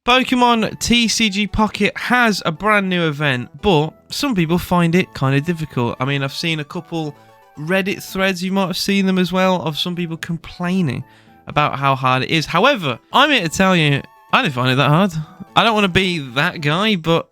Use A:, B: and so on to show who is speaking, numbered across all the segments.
A: Pokemon TCG Pocket has a brand new event, but some people find it kind of difficult. I mean, I've seen a couple Reddit threads, you might have seen them as well, of some people complaining about how hard it is. However, I'm here to tell you, I didn't find it that hard. I don't want to be that guy, but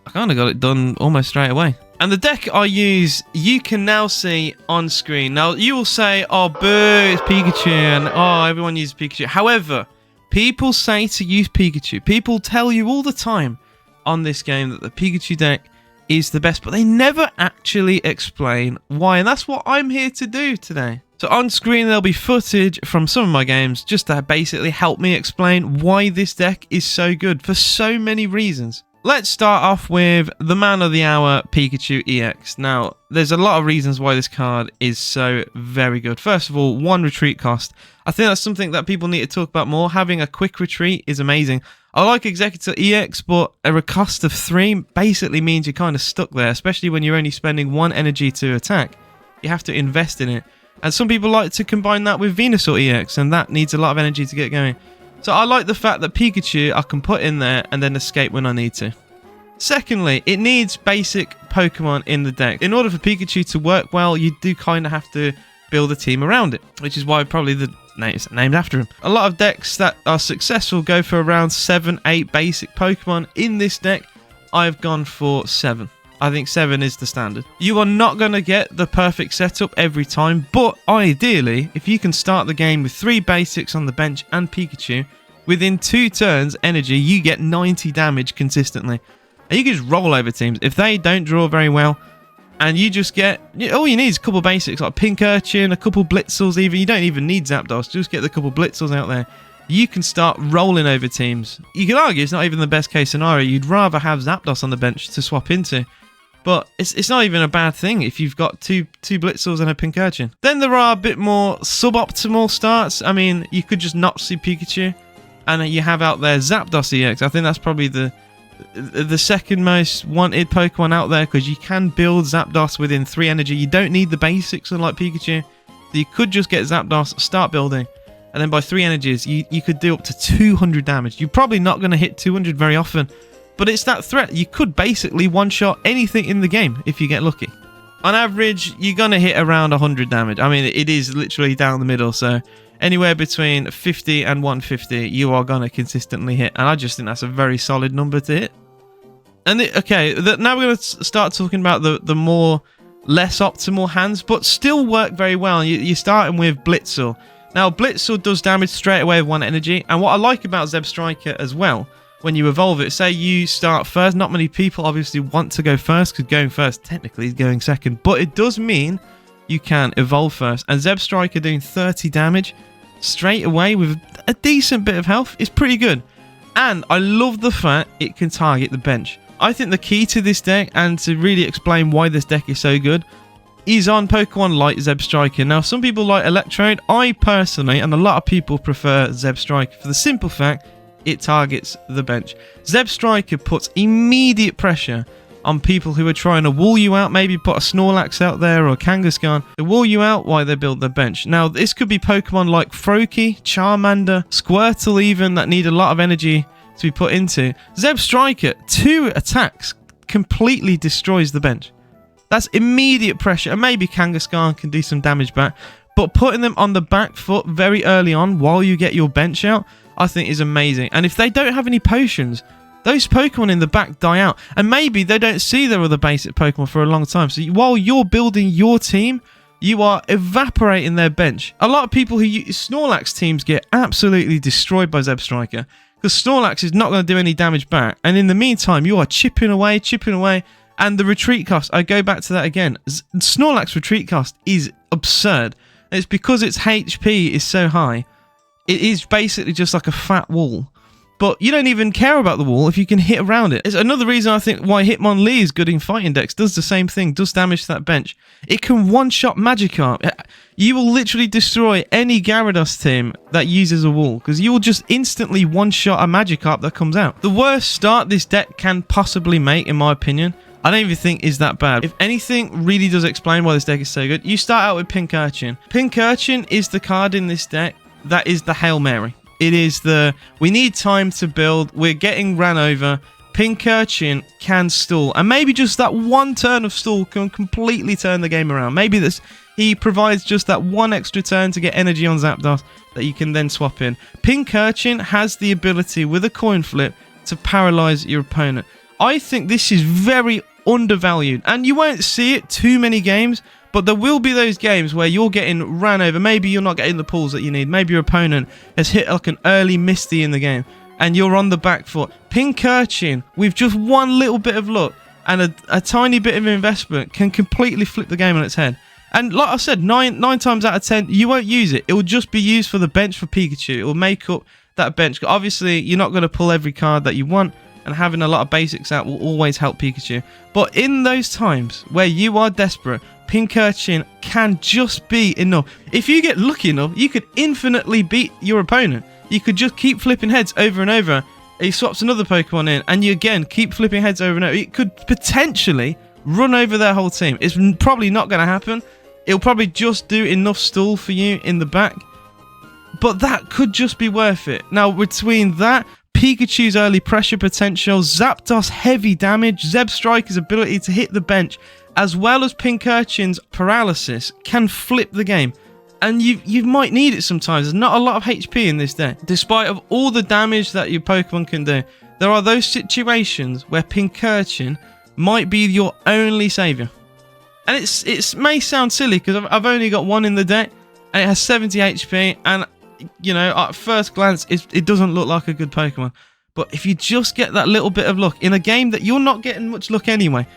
A: I kind of got it done almost straight away. And the deck I use, you can now see on screen. Now, you will say, oh, boo, it's Pikachu, and oh, everyone uses Pikachu. However, people say to use Pikachu. People tell you all the time on this game that the Pikachu deck is the best, but they never actually explain why, and that's what I'm here to do today. So on screen, there'll be footage from some of my games just to basically help me explain why this deck is so good for so many reasons. Let's start off with the man of the hour, Pikachu EX. Now, there's a lot of reasons why this card is so very good. First of all, 1 retreat cost. I think that's something that people need to talk about more. Having a quick retreat is amazing. I like Executor EX, but a cost of 3 basically means you're kind of stuck there, especially when you're only spending 1 energy to attack. You have to invest in it. And some people like to combine that with Venusaur EX, and that needs a lot of energy to get going. So I like the fact that Pikachu I can put in there and then escape when I need to. Secondly, it needs basic Pokemon in the deck. In order for Pikachu to work well, you do kind of have to build a team around it, which is why probably the name is named after him. A lot of decks that are successful go for around 7, 8 basic Pokemon. In this deck, I've gone for 7. I think 7 is the standard. You are not going to get the perfect setup every time, but ideally, if you can start the game with 3 basics on the bench and Pikachu, within 2 turns energy, you get 90 damage consistently. And you can just roll over teams. If they don't draw very well, and you just get, all you need is a couple basics, like Pincurchin, a couple Blitzels even. You don't even need Zapdos, just get the couple Blitzels out there. You can start rolling over teams. You can argue it's not even the best case scenario. You'd rather have Zapdos on the bench to swap into. But it's not even a bad thing if you've got two Blitzels and a Pincurchin. Then there are a bit more suboptimal starts. I mean, you could just not see Pikachu, and you have out there Zapdos EX. I think that's probably the second most wanted Pokemon out there, because you can build Zapdos within 3 energy. You don't need the basics unlike Pikachu. So you could just get Zapdos, start building, and then by 3 energies, you could do up to 200 damage. You're probably not going to hit 200 very often. But it's that threat. You could basically one-shot anything in the game if you get lucky. On average, you're going to hit around 100 damage. I mean, it is literally down the middle. So anywhere between 50 and 150, you are going to consistently hit. And I just think that's a very solid number to hit. And now we're going to start talking about the more less optimal hands, but still work very well. You're starting with Blitzle. Now, Blitzle does damage straight away with 1 energy. And what I like about Zebstrika as well, when you evolve it, say you start first, not many people obviously want to go first, because going first technically is going second, but it does mean you can evolve first. And Zebstrika doing 30 damage straight away with a decent bit of health is pretty good. And I love the fact it can target the bench. I think the key to this deck, and to really explain why this deck is so good, is on Pokemon like Zebstrika. Now, some people like Electrode. I personally, and a lot of people, prefer Zebstrika for the simple fact it targets the bench. Zebstrika puts immediate pressure on people who are trying to wall you out. Maybe put a Snorlax out there or a Kangaskhan to wall you out while they build their bench. Now, this could be Pokemon like Froakie, Charmander, Squirtle even, that need a lot of energy to be put into. Zebstrika, 2 attacks completely destroys the bench. That's immediate pressure. And maybe Kangaskhan can do some damage back, but putting them on the back foot very early on while you get your bench out, I think is amazing. And if they don't have any potions, those Pokemon in the back die out. And maybe they don't see their other basic Pokemon for a long time. So while you're building your team, you are evaporating their bench. A lot of people who use Snorlax teams get absolutely destroyed by Zebstrika, because Snorlax is not going to do any damage back. And in the meantime, you are chipping away. And the retreat cost, I go back to that again. Snorlax retreat cost is absurd. And it's because its HP is so high. It is basically just like a fat wall. But you don't even care about the wall if you can hit around it. It's another reason I think why Hitmonlee is good in fighting decks. Does the same thing, does damage to that bench. It can one-shot Magikarp. You will literally destroy any Gyarados team that uses a wall, because you will just instantly one-shot a Magikarp that comes out. The worst start this deck can possibly make, in my opinion, I don't even think is that bad. If anything really does explain why this deck is so good, you start out with Pincurchin. Pincurchin is the card in this deck that is the Hail Mary. It is we need time to build. We're getting ran over. Pincurchin can stall, and maybe just that one turn of stall can completely turn the game around. Maybe he provides just that one extra turn to get energy on Zapdos that you can then swap in. Pincurchin has the ability with a coin flip to paralyze your opponent. I think this is very undervalued, and you won't see it too many games, but there will be those games where you're getting ran over. Maybe you're not getting the pulls that you need. Maybe your opponent has hit like an early Misty in the game, and you're on the back foot. Pincurchin, with just one little bit of luck and a tiny bit of investment, can completely flip the game on its head. And like I said, 9 times out of 10, you won't use it. It will just be used for the bench for Pikachu. It will make up that bench. Obviously, you're not going to pull every card that you want, and having a lot of basics out will always help Pikachu. But in those times where you are desperate, Pincurchin can just be enough. If you get lucky enough, you could infinitely beat your opponent. You could just keep flipping heads over and over. He swaps another Pokemon in, and you again keep flipping heads over and over. It could potentially run over their whole team. It's probably not going to happen. It'll probably just do enough stall for you in the back. But that could just be worth it. Now, between that, Pikachu's early pressure potential, Zapdos' heavy damage, Zebstrika's ability to hit the bench, as well as Pincurchin's paralysis, can flip the game. And you might need it sometimes. There's not a lot of HP in this deck. Despite of all the damage that your Pokemon can do, there are those situations where Pincurchin might be your only saviour. And it may sound silly because I've only got one in the deck, and it has 70 HP, and you know, at first glance, it doesn't look like a good Pokemon. But if you just get that little bit of luck in a game that you're not getting much luck anyway,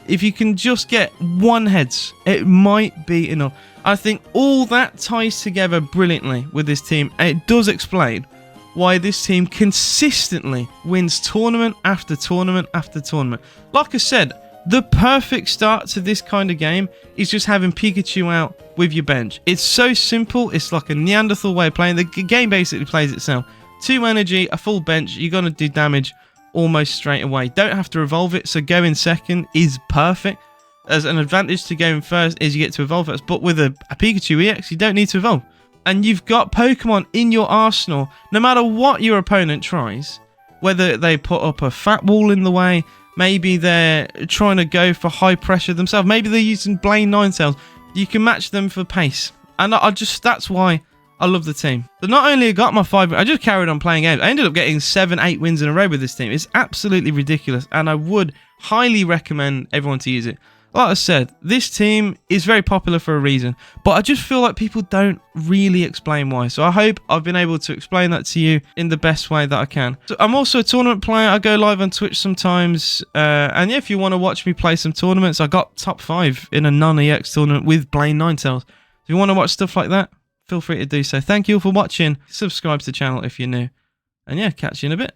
A: if you can just get one heads, it might be enough. I think all that ties together brilliantly with this team, and it does explain why this team consistently wins tournament after tournament after tournament. Like I said, the perfect start to this kind of game is just having Pikachu out with your bench. It's so simple. It's like a Neanderthal way of playing. The game basically plays itself. 2 energy, a full bench, you're going to do damage almost straight away. Don't have to evolve it, so going second is perfect. As an advantage to going first is you get to evolve first, but with a Pikachu EX, you don't need to evolve. And you've got Pokemon in your arsenal, no matter what your opponent tries, whether they put up a fat wall in the way, maybe they're trying to go for high pressure themselves, maybe they're using Blaine Ninetales, you can match them for pace. And that's why I love the team. But not only I got my 5, I just carried on playing games. I ended up getting 7-8 wins in a row with this team. It's absolutely ridiculous, and I would highly recommend everyone to use it. Like I said, this team is very popular for a reason, but I just feel like people don't really explain why. So I hope I've been able to explain that to you in the best way that I can. So I'm also a tournament player. I go live on Twitch sometimes. And yeah, if you want to watch me play some tournaments, I got top 5 in a non-EX tournament with Blaine Ninetales. If you want to watch stuff like that, feel free to do so. Thank you all for watching. Subscribe to the channel if you're new. And yeah, catch you in a bit.